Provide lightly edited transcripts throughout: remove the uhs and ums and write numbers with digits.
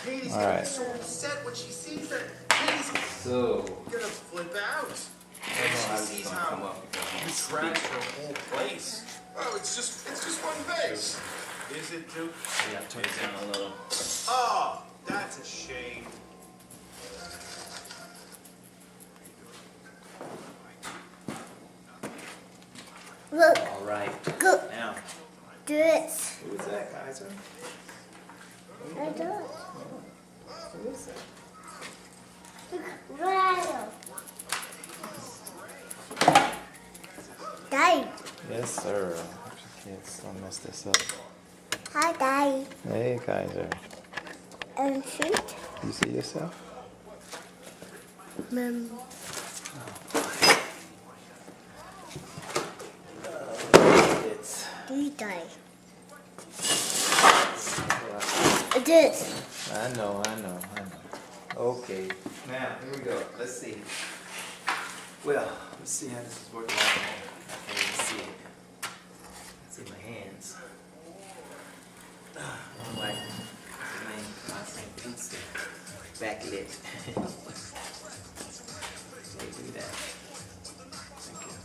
Katie's gonna be so upset when she sees that. Katie's gonna flip out. And she sees how you trashed her whole place. Oh, it's just one base. Is it too? Yeah, turn it down a little. Oh, that's a shame. Look. All right. Look. Now. Do this. Who is that, Kaiser? I do it. Who is that? Look, rattle. Daddy. Yes, sir. Kids, don't mess this up. Hi, Daddy. Hey, Kaiser. And shoot. You see yourself? It's. Do you die? It is. I know. Okay. Now, here we go. Let's see. Well, let's see how this is working out. I can't even see it. See my hands. I'm like, man, I say pizza. Backlit. Hey, do that. Thank you.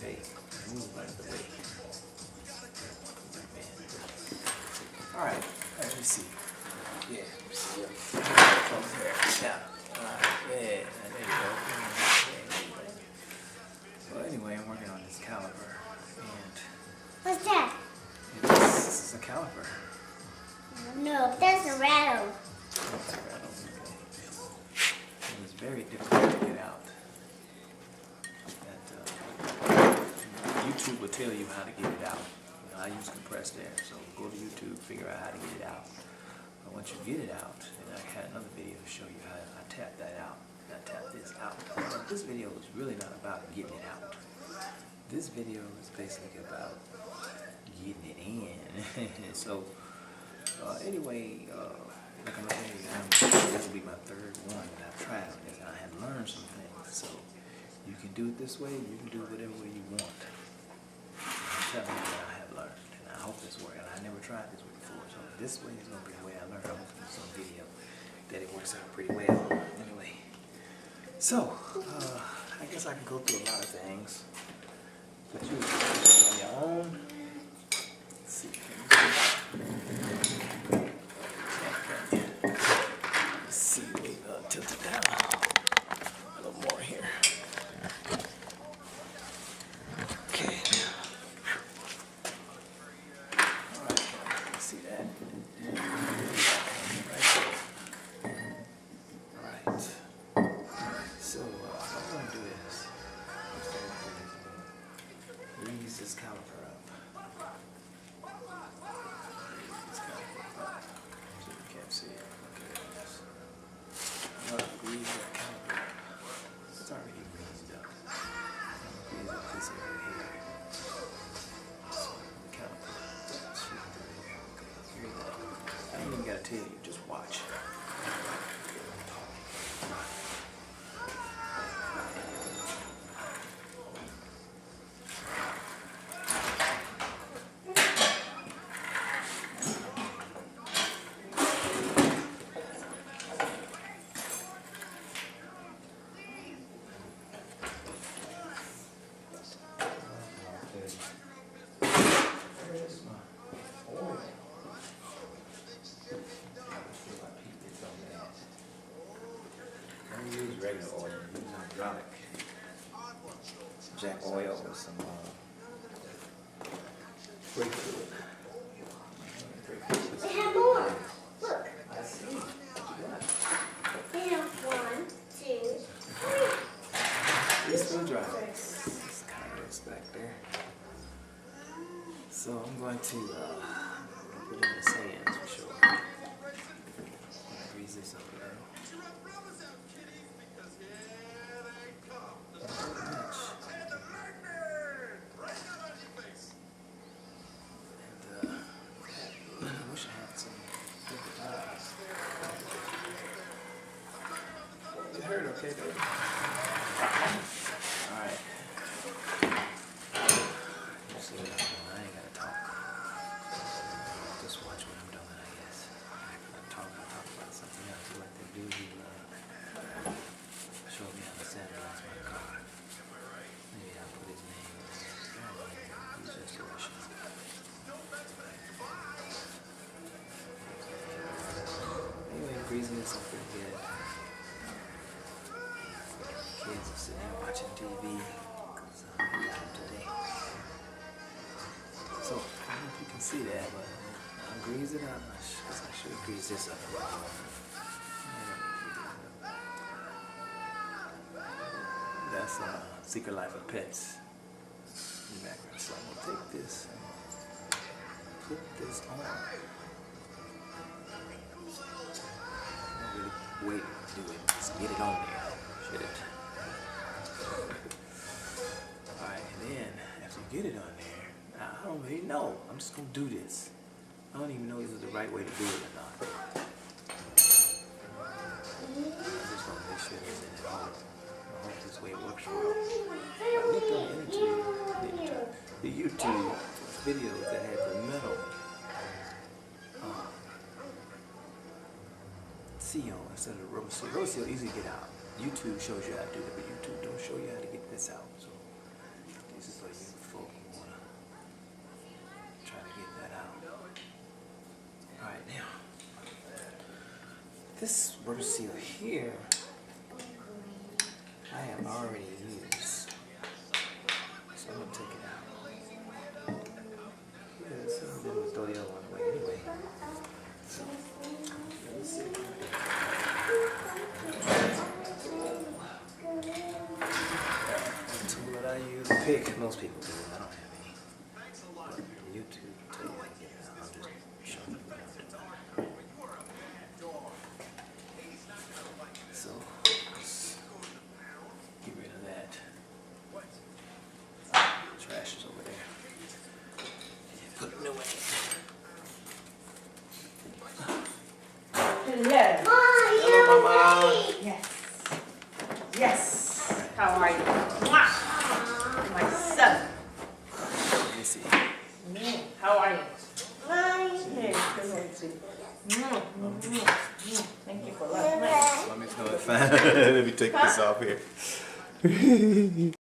Hey, move out of the way. Alright, let me see. Yeah, let me see. Come here. Yeah. Yeah, there you go. Well, anyway, I'm working on this caliper, and What's that? this is a caliper. No, that's a rattle. That's a rattle. It was very difficult to get out. YouTube will tell you how to get it out. I use compressed air, so go to YouTube, figure out how to get it out. But once you get it out, then I had another video to show you how I tap that out. I tap this out. But this video is really not about getting it out. This video is basically about getting it in. So, anyway, like I'm saying, this will be my third one that I've tried on this, and I have learned some things. So, you can do it this way, you can do it whatever way you want. I'm telling you what I have learned, and I hope this works. And I never tried this way before, so this way is going to be the way I learned. I hope there's some video that it works out pretty well. Anyway, so I guess I can go through a lot of things, but you can do it on your own. Let's see. Let's see. Tilt it down a little more here. Okay. Alright, see that? Alright. So, what I'm going to do is, raise this caliper up. Raise this caliper up. So you can't see it. Okay, this. I'm going to raise that caliper up. It's already raised up. I'm going to raise up this area here. So, the caliper. Shoot through here. Okay, hear that. I ain't even got to tell you, just watch. Regular oil, use hydraulic jack oil with some brake fluid. We have more. Look. I see. What you got? We have 1, 2, 3. It's still dry. It's kind of back there. So I'm going to put it in the sands for sure. Grease this up a little. Okay, baby. Alright. You see what I'm doing? I ain't gotta talk. Just watch what I'm doing, I guess. craziness, I'm forget. Kids are sitting there watching TV because I'm out today. So I don't know if you can see that, but I'll grease it up. I should grease this up. That's Secret Life of Pets in the background. So I'm gonna take this and put this on. I don't really wait to do it. Just get it on there. Shit. Alright, and then after you get it on there, now, I don't really know. I'm just gonna do this. I don't even know if this is the right way to do it or not. I'm just gonna make sure it's in it all. I hope this way it works well. I looked on the YouTube videos that had the metal seal instead of the rubber seal. Rubber seal easy to get out. YouTube shows you how to do it, but YouTube don't show you how to get this out. So this is what you folk wanna try to get that out. Alright, now this rubber seal here I have already used. So I'm gonna take it out. Yeah, so then we'll throw the other one away anyway. So let me see. The tool that I use, a pick, most people do. I don't have any. But YouTube will tell you how to get it out. I'll just show you how to do that. So let's get rid of that. Trash is over there. And put a new one in. Hello. Hello, Mama. Yes. Yes. How are you? Mwah. My son. Let me see. How are you? Fine. Hey, come on, see. Thank you for last night. Let me know if let me take this off here.